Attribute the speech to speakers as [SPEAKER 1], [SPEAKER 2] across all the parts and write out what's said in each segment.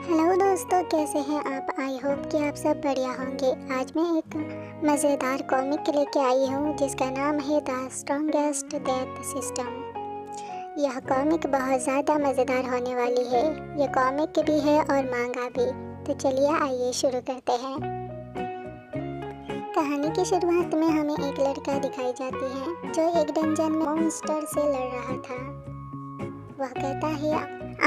[SPEAKER 1] Hello दोस्तों, कैसे हैं आप। आई होप कि आप सब बढ़िया होंगे। आज मैं एक मज़ेदार कॉमिक लेके आई हूँ जिसका नाम है द स्ट्रॉन्गेस्ट डेथ सिस्टम। यह कॉमिक बहुत ज़्यादा मज़ेदार होने वाली है। यह कॉमिक भी है और मांगा भी। तो चलिए आइए शुरू करते हैं। कहानी की शुरुआत में हमें एक लड़का दिखाई जाती है जो एक डंजन में मॉन्स्टर से लड़ रहा था। वह कहता है,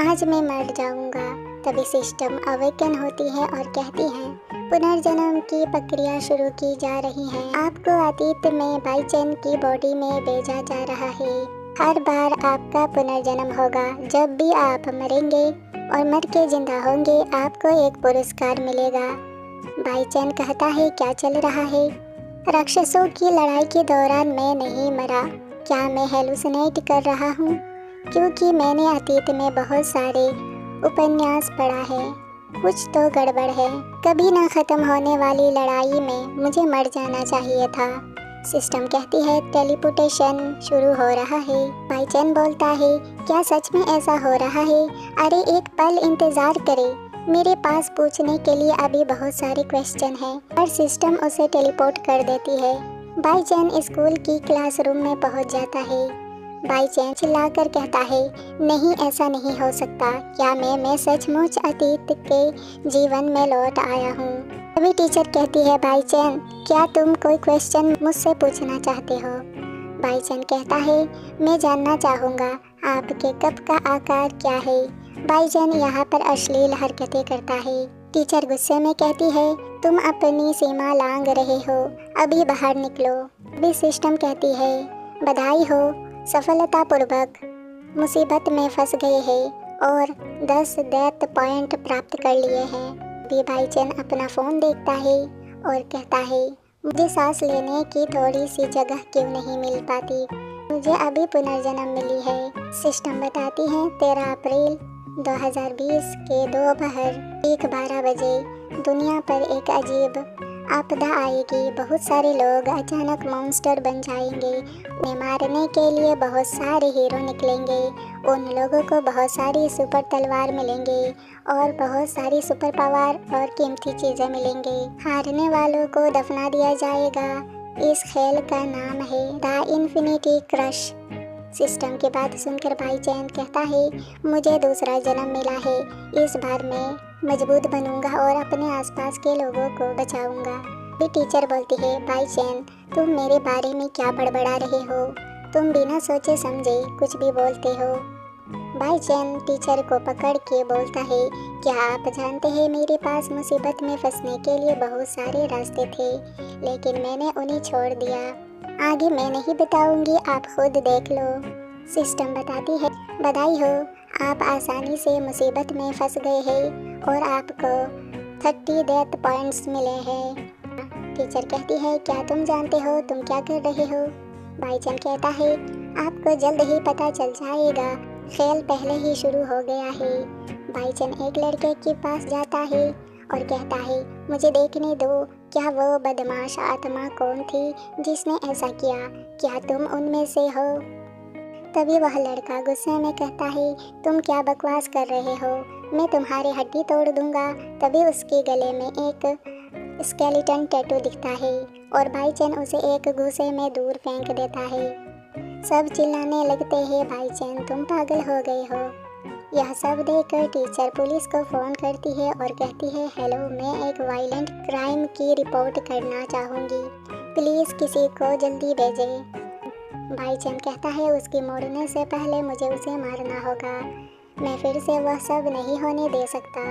[SPEAKER 1] आज मैं मर जाऊंगा। तभी सिस्टम अवेकन होती है और कहती है, पुनर्जन्म की प्रक्रिया शुरू की जा रही है। आपको अतीत में बाईचैन की बॉडी में भेजा जा रहा है। हर बार आपका पुनर्जन्म होगा। जब भी आप मरेंगे और मर के जिंदा होंगे, आपको एक पुरस्कार मिलेगा। बाईचैन कहता है, क्या चल रहा है? राक्षसों की लड़ाई के दौरान मैं नहीं मरा। क्या मैं हेलुसिनेट कर रहा हूँ? क्योंकि मैंने अतीत में बहुत सारे उपन्यास पढ़ा है। कुछ तो गड़बड़ है। कभी ना ख़त्म होने वाली लड़ाई में मुझे मर जाना चाहिए था। सिस्टम कहती है, टेलीपोर्टेशन शुरू हो रहा है। बाईचैन बोलता है, क्या सच में ऐसा हो रहा है? अरे एक पल इंतज़ार करें। मेरे पास पूछने के लिए अभी बहुत सारे क्वेश्चन हैं। और सिस्टम उसे टेलीपोर्ट कर देती है। बाईचैन स्कूल की क्लासरूम में पहुंच जाता है। बाईचैन चिल्लाकर कहता है, नहीं, ऐसा नहीं हो सकता। क्या मैं सचमुच अतीत के जीवन में लौट आया हूँ? तभी टीचर कहती है, बाईचैन, क्या तुम कोई क्वेश्चन मुझसे पूछना चाहते हो? बाईचैन कहता है, मैं जानना चाहूँगा आपके कप का आकार क्या है। बाईचैन यहाँ पर अश्लील हरकतें करता है। टीचर गुस्से में कहती है, तुम अपनी सीमा लांघ रहे हो, अभी बाहर निकलो। अभी सिस्टम कहती है, बधाई हो, सफलतापूर्वक मुसीबत में फंस गए हैं और 10 डेथ पॉइंट प्राप्त कर लिए हैं। अभी बाईचैन अपना फ़ोन देखता है और कहता है, मुझे सांस लेने की थोड़ी सी जगह क्यों नहीं मिल पाती? मुझे अभी पुनर्जन्म मिली है। सिस्टम बताती है, 13 अप्रैल 2020 के दोपहर 1:12 बजे दुनिया पर एक अजीब आपदा आएगी। बहुत सारे लोग अचानक मॉन्स्टर बन जाएंगे। उन्हें मारने के लिए बहुत सारे हीरो निकलेंगे। उन लोगों को बहुत सारी सुपर तलवार मिलेंगे और बहुत सारी सुपर पावर और कीमती चीज़ें मिलेंगे। हारने वालों को दफना दिया जाएगा। इस खेल का नाम है द इन्फिनिटी क्रश। सिस्टम की बात सुनकर बाईचैन कहता है, मुझे दूसरा जन्म मिला है। इस बार मैं मजबूत बनूंगा और अपने आसपास के लोगों को बचाऊंगा। फिर टीचर बोलती है, बाईचैन, तुम मेरे बारे में क्या बड़बड़ा रहे हो? तुम बिना सोचे समझे कुछ भी बोलते हो। बाईचैन टीचर को पकड़ के बोलता है, क्या आप जानते हैं, मेरे पास मुसीबत में फंसने के लिए बहुत सारे रास्ते थे, लेकिन मैंने उन्हें छोड़ दिया। आगे मैं नहीं बताऊंगी, आप खुद देख लो। सिस्टम बताती है, बधाई हो, आप आसानी से मुसीबत में फंस गए हैं और आपको 30 डेथ पॉइंट्स मिले हैं। टीचर कहती है, क्या तुम जानते हो तुम क्या कर रहे हो? बाईचैन कहता है, आपको जल्द ही पता चल जाएगा। खेल पहले ही शुरू हो गया है। बाईचैन एक लड़के के पास जाता है और कहता है, मुझे देखने दो, क्या वो बदमाश आत्मा कौन थी जिसने ऐसा किया? क्या तुम उनमें से हो? तभी वह लड़का गुस्से में कहता है, तुम क्या बकवास कर रहे हो? मैं तुम्हारी हड्डी तोड़ दूंगा। तभी उसके गले में एक स्केलेटन टैटू दिखता है और बाईचैन उसे एक गुस्से में दूर फेंक देता है। सब चिल्लाने लगते हैं, बाईचैन, तुम पागल हो गए हो। यह सब देखकर टीचर पुलिस को फ़ोन करती है और कहती है, हेलो, मैं एक वायलेंट क्राइम की रिपोर्ट करना चाहूँगी। प्लीज़ किसी को जल्दी भेजें। बाईचैन कहता है, उसकी मोड़ने से पहले मुझे उसे मारना होगा। मैं फिर से वह सब नहीं होने दे सकता।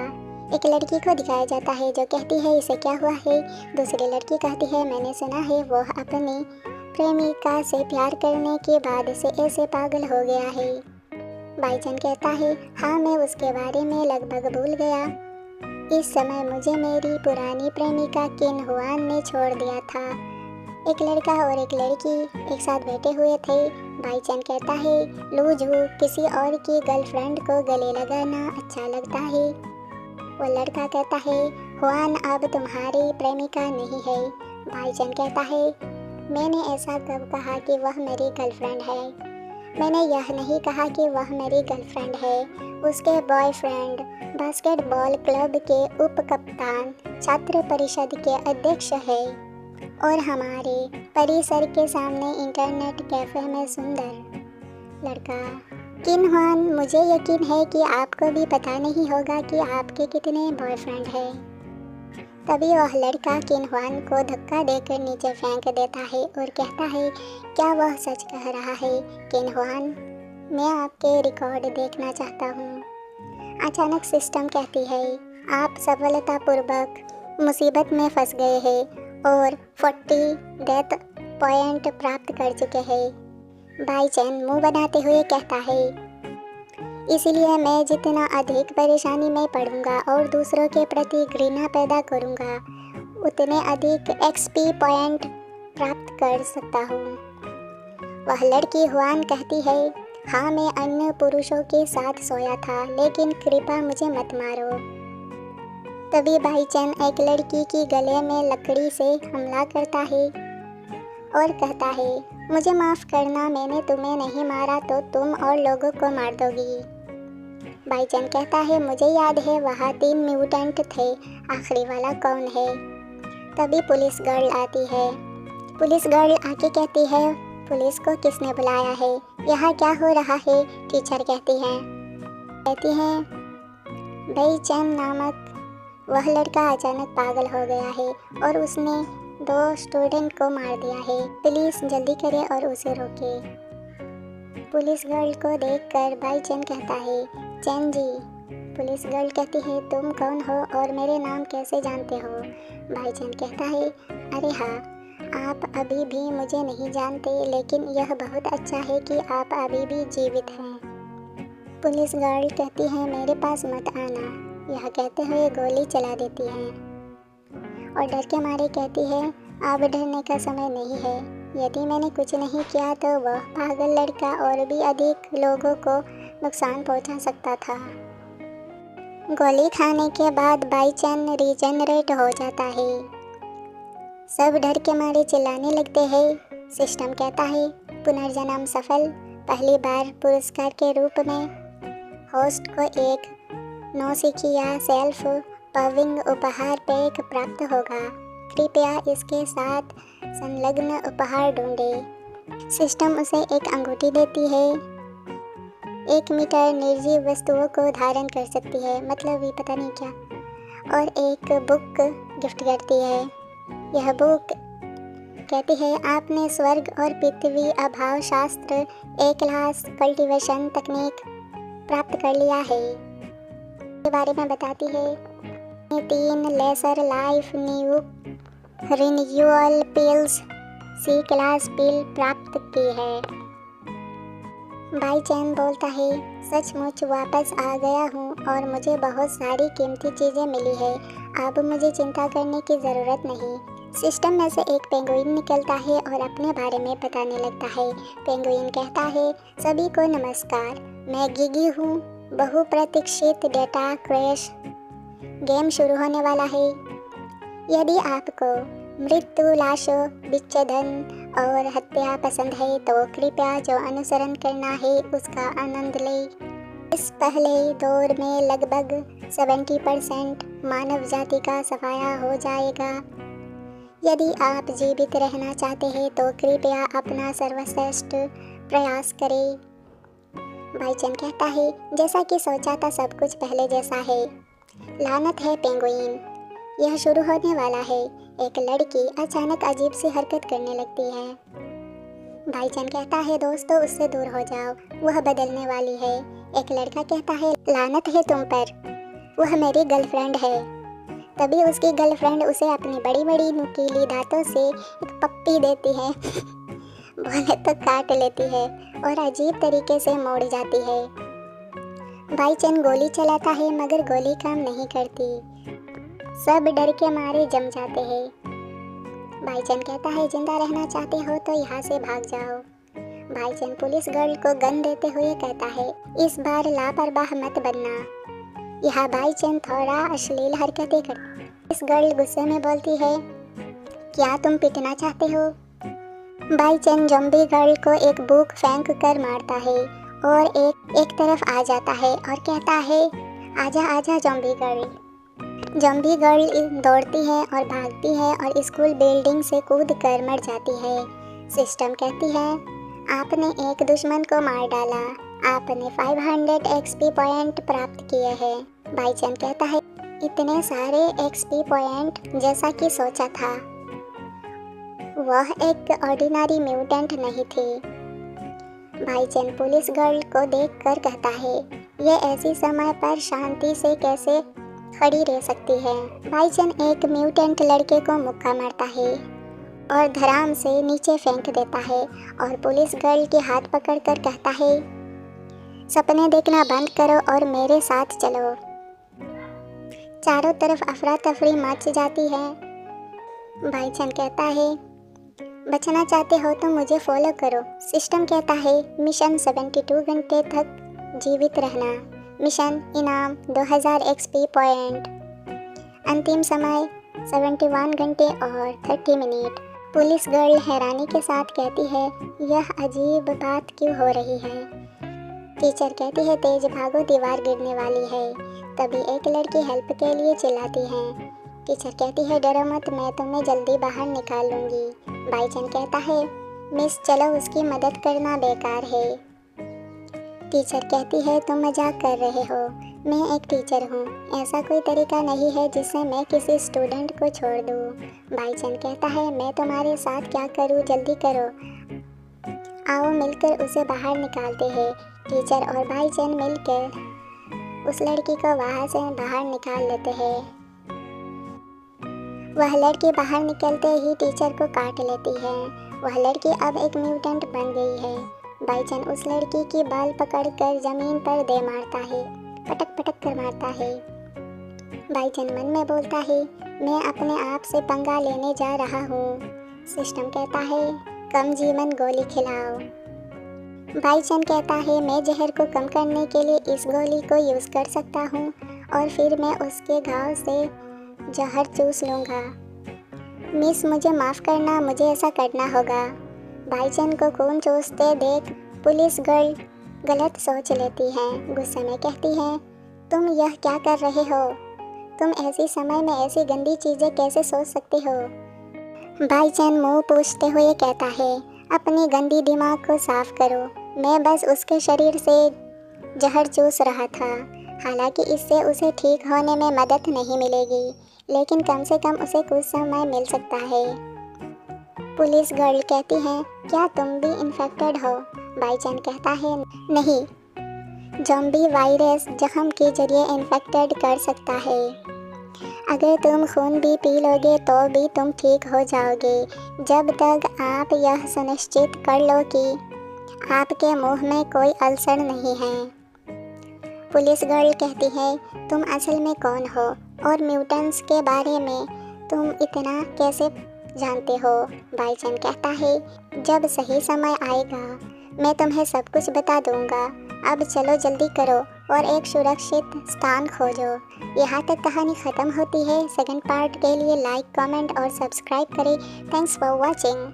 [SPEAKER 1] एक लड़की को दिखाया जाता है जो कहती है, इसे क्या हुआ है? दूसरी लड़की कहती है, मैंने सुना है वह अपनी प्रेमिका से प्यार करने के बाद से ऐसे पागल हो गया है। बाईचैन कहता है, हाँ, मैं उसके बारे में लगभग भूल गया। इस समय मुझे मेरी पुरानी प्रेमिका किन हुआन ने छोड़ दिया था। एक लड़का और एक लड़की एक साथ बैठे हुए थे। बाईचैन कहता है, लूजू, किसी और की गर्लफ्रेंड को गले लगाना अच्छा लगता है। वो लड़का कहता है, हुआन अब तुम्हारी प्रेमिका नहीं है। बाईचैन कहता है, मैंने ऐसा कब कहा कि वह मेरी गर्लफ्रेंड है? मैंने यह नहीं कहा कि वह मेरी गर्लफ्रेंड है। उसके बॉयफ्रेंड बास्केटबॉल क्लब के उप कप्तान, छात्र परिषद के अध्यक्ष है और हमारे परिसर के सामने इंटरनेट कैफे में सुंदर लड़का। किन हुआन, मुझे यकीन है कि आपको भी पता नहीं होगा कि आपके कितने बॉयफ्रेंड हैं। तभी वह लड़का किन हुआन को धक्का देकर नीचे फेंक देता है और कहता है, क्या वह सच कह रहा है? किन हुआन, मैं आपके रिकॉर्ड देखना चाहता हूँ। अचानक सिस्टम कहती है, आप सफलतापूर्वक मुसीबत में फंस गए हैं और 40 डेथ पॉइंट प्राप्त कर चुके हैं। बाई चैन मुंह बनाते हुए कहता है, इसलिए मैं जितना अधिक परेशानी में पड़ूंगा और दूसरों के प्रति घृणा पैदा करूंगा, उतने अधिक एक्सपी पॉइंट प्राप्त कर सकता हूँ। वह लड़की हुआन कहती है, हाँ मैं अन्य पुरुषों के साथ सोया था, लेकिन कृपया मुझे मत मारो। तभी बाई चैन एक लड़की की गले में लकड़ी से हमला करता है और कहता है, मुझे माफ़ करना, मैंने तुम्हें नहीं मारा तो तुम और लोगों को मार दोगी। बाईचैन कहता है, मुझे याद है वहाँ 3 म्यूटेंट थे, आखिरी वाला कौन है? तभी पुलिस गर्ल आती है। पुलिस गर्ल आके कहती है, पुलिस को किसने बुलाया है? यहाँ क्या हो रहा है? टीचर कहती हैं बाईचैन नामक वह लड़का अचानक पागल हो गया है और उसने 2 स्टूडेंट को मार दिया है। प्लीज़ जल्दी करें और उसे रोके। पुलिस गर्ल को देखकर बाईचैन कहता है, चैन जी। पुलिस गर्ल कहती है, तुम कौन हो और मेरे नाम कैसे जानते हो? बाईचैन कहता है, अरे हाँ, आप अभी भी मुझे नहीं जानते, लेकिन यह बहुत अच्छा है कि आप अभी भी जीवित हैं। पुलिस गर्ल कहती है, मेरे पास मत आना। यह कहते हुए गोली चला देती है और डर के मारे कहती है, अब डरने का समय नहीं है। यदि मैंने कुछ नहीं किया तो वह पागल लड़का और भी अधिक लोगों को नुकसान पहुंचा सकता था। गोली खाने के बाद बाईचैन रीजनरेट हो जाता है। सब डर के मारे चिल्लाने लगते हैं। सिस्टम कहता है, पुनर्जन्म सफल। पहली बार पुरस्कार के रूप में होस्ट को एक नौसिखिया सेल्फ पविंग उपहार पैक प्राप्त होगा। कृपया इसके साथ संलग्न उपहार ढूंढें। सिस्टम उसे एक अंगूठी देती है, 1 मीटर निर्जीव वस्तुओं को धारण कर सकती है, मतलब ये पता नहीं क्या, और एक बुक गिफ्ट करती है। यह बुक कहती है, आपने स्वर्ग और पृथ्वी अभाव शास्त्र ए क्लास कल्टीवेशन तकनीक प्राप्त कर लिया है के बारे में बताती है। 3 lesser life new renewal pills C class pill प्राप्त की है। बाईचैन बोलता है, सचमुच वापस आ गया हूँ और मुझे बहुत सारी कीमती चीज़ें मिली है। अब मुझे चिंता करने की ज़रूरत नहीं। सिस्टम में से एक पेंगुइन निकलता है और अपने बारे में बताने लगता है। पेंगुइन कहता है, सभी को नमस्कार, मैं गिगी हूँ। बहुप्रतीक्षित डेटा क्रैश गेम शुरू होने वाला है। यदि आपको मृत्यु, लाशों, विच्छेदन और हत्या पसंद है तो कृपया जो अनुसरण करना है उसका आनंद लें। इस पहले दौर में लगभग 70% मानव जाति का सफाया हो जाएगा। यदि आप जीवित रहना चाहते हैं तो कृपया अपना सर्वश्रेष्ठ प्रयास करें। बाईचैन कहता है, जैसा कि सोचा था सब कुछ पहले जैसा है। लानत है पेंगुइन, यह शुरू होने वाला है। एक लड़की अचानक अजीब सी हरकत करने लगती है। बाईचैन कहता है, दोस्तों उससे दूर हो जाओ, वह बदलने वाली है। एक लड़का कहता है, लानत है तुम पर, वह मेरी गर्लफ्रेंड है। तभी उसकी गर्लफ्रेंड उसे अपनी बड़ी बड़ी नुकीली दांतों से एक पप्पी देती है बोले तो काट लेती है और अजीब तरीके से मोड़ जाती है। बाईचैन गोली चलाता है मगर गोली काम नहीं करती। सब डर के मारे जम जाते हैं। बाईचैन कहता है, जिंदा रहना चाहते हो तो यहाँ से भाग जाओ। बाईचैन पुलिस गर्ल को गन देते हुए कहता है, इस बार लापरवाह मत बनना। यह बाईचैन थोड़ा अश्लील हरकतें करती। पुलिस गर्ल गुस्से में बोलती है, क्या तुम पिटना चाहते हो? बाईचैन ज़ॉम्बी गर्ल को एक बुक फेंक कर मारता है और एक तरफ आ जाता है और कहता है, आजा आजा जॉम्बी गर्ल। जॉम्बी गर्ल दौड़ती है और भागती है और स्कूल बिल्डिंग से कूद कर मर जाती है। सिस्टम कहती है आपने एक दुश्मन को मार डाला, आपने 500 एक्सपी पॉइंट प्राप्त किए हैं। बाईचन कहता है इतने सारे एक्सपी पॉइंट जैसा कि सोचा था। वह एक ऑर्डिनरी म्यूटेंट नहीं थी। बाईचन पुलिस गर्ल को देखकर कहता है ये ऐसी समय पर शांति से कैसे खड़ी रह सकती है। बाईचन एक म्यूटेंट लड़के को मुक्का मारता है और धड़ाम से नीचे फेंक देता है और पुलिस गर्ल के हाथ पकड़कर कहता है सपने देखना बंद करो और मेरे साथ चलो। चारों तरफ अफरा तफरी मच जाती है। बाईचन कहता है बचना चाहते हो तो मुझे फॉलो करो। सिस्टम कहता है मिशन 72 घंटे तक जीवित रहना। मिशन इनाम 2000 एक्सपी पॉइंट। अंतिम समय 71 घंटे और 30 मिनट। पुलिस गर्ल हैरानी के साथ कहती है यह अजीब बात क्यों हो रही है। टीचर कहती है तेज भागो दीवार गिरने वाली है। तभी एक लड़की हेल्प के लिए चिल्लाती है। टीचर कहती है डरो मत, मैं तुम्हें जल्दी बाहर निकाल लूँगी। बाईचन कहता है मिस चलो उसकी मदद करना बेकार है। टीचर कहती है तुम मजाक कर रहे हो, मैं एक टीचर हूँ, ऐसा कोई तरीका नहीं है जिससे मैं किसी स्टूडेंट को छोड़ दूँ। बाईचन कहता है मैं तुम्हारे साथ क्या करूँ, जल्दी करो, आओ मिलकर उसे बाहर निकालते हैं। टीचर और बाईचन मिलकर उस लड़की को वहाँ से बाहर निकाल लेते हैं। वह लड़की बाहर निकलते ही टीचर को काट लेती है। वह लड़की अब एक म्यूटेंट बन गई है। बाईचन उस लड़की की बाल पकड़कर जमीन पर दे मारता है, पटक पटक कर मारता है। बाईचन मन में बोलता है मैं अपने आप से पंगा लेने जा रहा हूँ। सिस्टम कहता है कम जीवन गोली खिलाओ। बाईचन कहता है मैं जहर को कम करने के लिए इस गोली को यूज़ कर सकता हूँ और फिर मैं उसके घाव से जहर चूस लूँगा। मिस मुझे माफ़ करना, मुझे ऐसा करना होगा। बाईचन को खून चूसते देख पुलिस गर्ल गलत सोच लेती है। गुस्से में कहती है तुम यह क्या कर रहे हो, तुम ऐसी समय में ऐसी गंदी चीज़ें कैसे सोच सकते हो। बाईचन मुँह पूछते हुए कहता है अपनी गंदी दिमाग को साफ करो, मैं बस उसके शरीर से जहर चूस रहा था। हालांकि इससे उसे ठीक होने में मदद नहीं मिलेगी, लेकिन कम से कम उसे कुछ समय मिल सकता है। पुलिस गर्ल कहती है क्या तुम भी इन्फेक्टेड हो। बाईचन कहता है नहीं, ज़ॉम्बी वायरस जख्म के जरिए इन्फेक्टेड कर सकता है। अगर तुम खून भी पी लोगे तो भी तुम ठीक हो जाओगे, जब तक आप यह सुनिश्चित कर लो कि आपके मुंह में कोई अल्सर नहीं है। पुलिस गर्ल कहती है तुम असल में कौन हो और म्यूटेंट्स के बारे में तुम इतना कैसे जानते हो। बाईचन कहता है जब सही समय आएगा मैं तुम्हें सब कुछ बता दूंगा। अब चलो जल्दी करो और एक सुरक्षित स्थान खोजो। यहाँ तक कहानी ख़त्म होती है। सेकंड पार्ट के लिए लाइक, कमेंट और सब्सक्राइब करें। Thanks for watching.